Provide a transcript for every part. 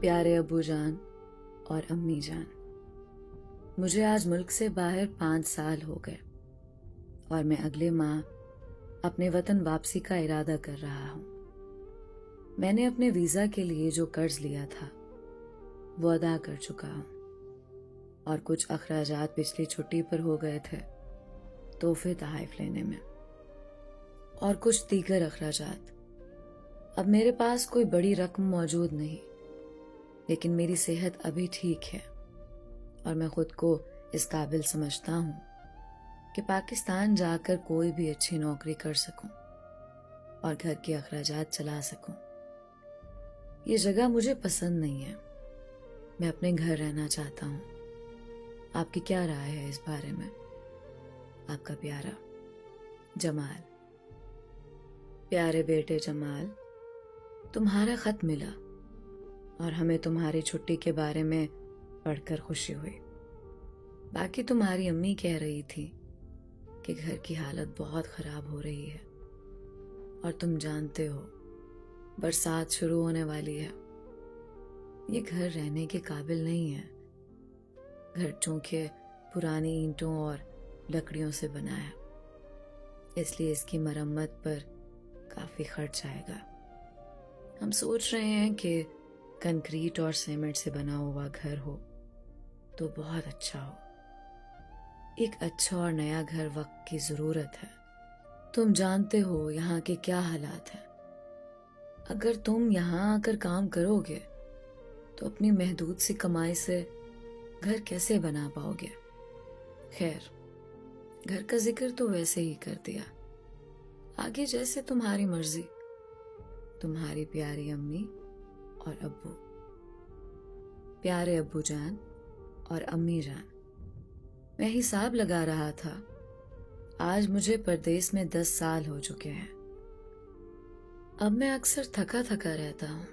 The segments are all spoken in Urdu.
پیارے ابو جان اور امی جان، مجھے آج ملک سے باہر 5 سال ہو گئے اور میں اگلے ماہ اپنے وطن واپسی کا ارادہ کر رہا ہوں۔ میں نے اپنے ویزا کے لیے جو قرض لیا تھا وہ ادا کر چکا ہوں، اور کچھ اخراجات پچھلی چھٹی پر ہو گئے تھے تحفے تحائف لینے میں، اور کچھ دیگر اخراجات۔ اب میرے پاس کوئی بڑی رقم موجود نہیں، لیکن میری صحت ابھی ٹھیک ہے اور میں خود کو اس قابل سمجھتا ہوں کہ پاکستان جا کر کوئی بھی اچھی نوکری کر سکوں اور گھر کے اخراجات چلا سکوں۔ یہ جگہ مجھے پسند نہیں ہے، میں اپنے گھر رہنا چاہتا ہوں۔ آپ کی کیا رائے ہے اس بارے میں؟ آپ کا پیارا جمال۔ پیارے بیٹے جمال، تمہارا خط ملا اور ہمیں تمہاری چھٹی کے بارے میں پڑھ کر خوشی ہوئی۔ باقی تمہاری امی کہہ رہی تھی کہ گھر کی حالت بہت خراب ہو رہی ہے، اور تم جانتے ہو برسات شروع ہونے والی ہے۔ یہ گھر رہنے کے قابل نہیں ہے۔ گھر چونکہ پرانی اینٹوں اور لکڑیوں سے بنا ہے، اس لیے اس کی مرمت پر کافی خرچ آئے گا۔ ہم سوچ رہے ہیں کہ کنکریٹ اور سیمنٹ سے بنا ہوا گھر ہو تو بہت اچھا ہو۔ ایک اچھا اور نیا گھر وقت کی ضرورت ہے۔ تم جانتے ہو یہاں کے کیا حالات ہیں۔ اگر تم یہاں آ کر کام کرو گے تو اپنی محدود سی کمائی سے گھر کیسے بنا پاؤ گے؟ خیر، گھر کا ذکر تو ویسے ہی کر دیا، آگے جیسے تمہاری مرضی۔ تمہاری پیاری امی اور ابو۔ پیارے ابو جان اور امی جان، میں حساب لگا رہا تھا، آج مجھے پردیس میں 10 سال ہو چکے ہیں۔ اب میں اکثر تھکا تھکا رہتا ہوں،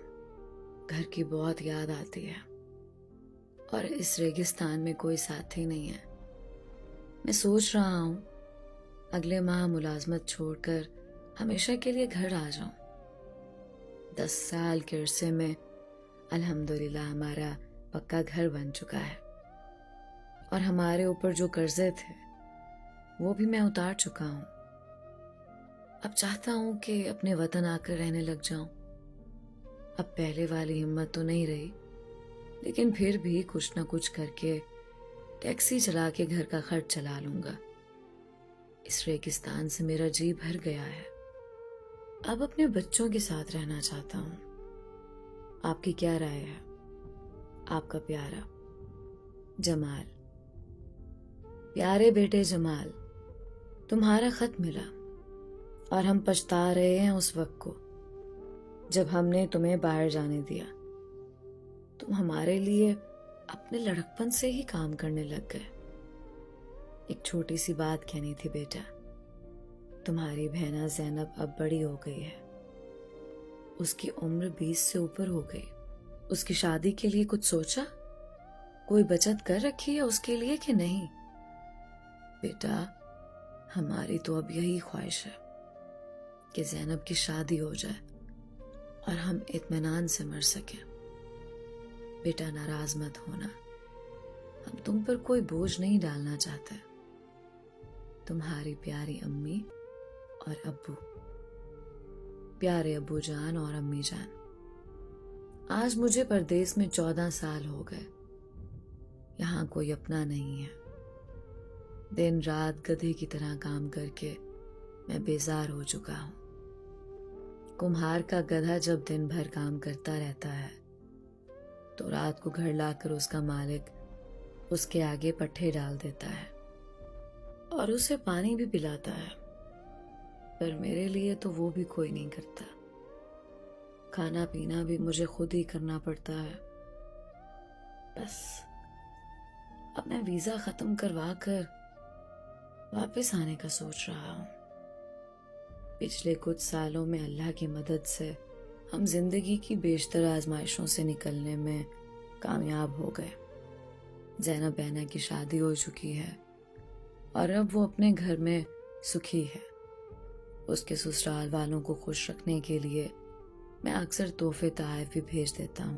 گھر کی بہت یاد آتی ہے، اور اس ریگستان میں کوئی ساتھی نہیں ہے۔ میں سوچ رہا ہوں اگلے ماہ ملازمت چھوڑ کر ہمیشہ کے لیے گھر آ جاؤں۔ 10 سال کے عرصے میں الحمدللہ ہمارا پکا گھر بن چکا ہے، اور ہمارے اوپر جو قرضے تھے وہ بھی میں اتار چکا ہوں۔ اب چاہتا ہوں کہ اپنے وطن آ کر رہنے لگ جاؤں۔ اب پہلے والی ہمت تو نہیں رہی، لیکن پھر بھی کچھ نہ کچھ کر کے ٹیکسی چلا کے گھر کا خرچ چلا لوں گا۔ اس ریگستان سے میرا جی بھر گیا ہے، اب اپنے بچوں کے ساتھ رہنا چاہتا ہوں۔ آپ کی کیا رائے ہے؟ آپ کا پیارا جمال۔ پیارے بیٹے جمال، تمہارا خط ملا اور ہم پچھتا رہے ہیں اس وقت کو جب ہم نے تمہیں باہر جانے دیا۔ تم ہمارے لیے اپنے لڑکپن سے ہی کام کرنے لگ گئے۔ ایک چھوٹی سی بات کہنی تھی بیٹا، تمہاری بہنا زینب اب بڑی ہو گئی ہے، اس کی عمر 20 سے اوپر ہو گئی۔ اس کی شادی کے لیے کچھ سوچا؟ کوئی بچت کر رکھی ہے اس کے لیے کہ نہیں؟ بیٹا، ہماری تو اب یہی خواہش ہے کہ زینب کی شادی ہو جائے اور ہم اطمینان سے مر سکیں۔ بیٹا ناراض مت ہونا، ہم تم پر کوئی بوجھ نہیں ڈالنا چاہتے۔ تمہاری پیاری امی اور ابو۔ پیارے ابو جان اور امی جان، آج مجھے پردیس میں 14 سال ہو گئے۔ یہاں کوئی اپنا نہیں ہے۔ دن رات گدھے کی طرح کام کر کے میں بیزار ہو چکا ہوں۔ کمہار کا گدھا جب دن بھر کام کرتا رہتا ہے تو رات کو گھر لا کر اس کا مالک اس کے آگے پٹھے ڈال دیتا ہے اور اسے پانی بھی پلاتا ہے، پر میرے لیے تو وہ بھی کوئی نہیں کرتا۔ کھانا پینا بھی مجھے خود ہی کرنا پڑتا ہے۔ بس اب میں ویزا ختم کروا کر واپس آنے کا سوچ رہا ہوں۔ پچھلے کچھ سالوں میں اللہ کی مدد سے ہم زندگی کی بیشتر آزمائشوں سے نکلنے میں کامیاب ہو گئے۔ زینب بہنا کی شادی ہو چکی ہے اور اب وہ اپنے گھر میں سکھی ہے۔ اس کے سسرال والوں کو خوش رکھنے کے لیے میں اکثر تحفے تحائف بھی بھیج دیتا ہوں۔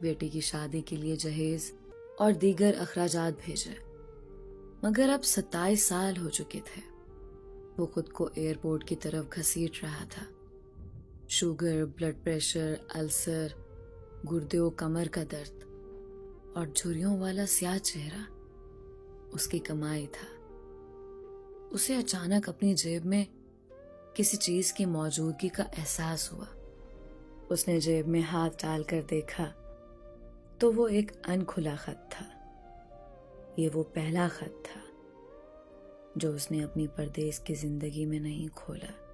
بیٹی کی شادی کے لیے جہیز اور دیگر اخراجات بھیجے، مگر اب 27 سال ہو چکے تھے۔ وہ خود کو ایئرپورٹ کی طرف گھسیٹ رہا تھا۔ شوگر، بلڈ پریشر، السر، گردے و کمر کا درد اور جھریوں والا سیاہ چہرہ اس کی کمائی تھا۔ اسے اچانک اپنی جیب میں کسی چیز کی موجودگی کا احساس ہوا۔ اس نے جیب میں ہاتھ ڈال کر دیکھا تو وہ ایک ان کھلا خط تھا۔ یہ وہ پہلا خط تھا جو اس نے اپنی پردیس کی زندگی میں نہیں کھولا۔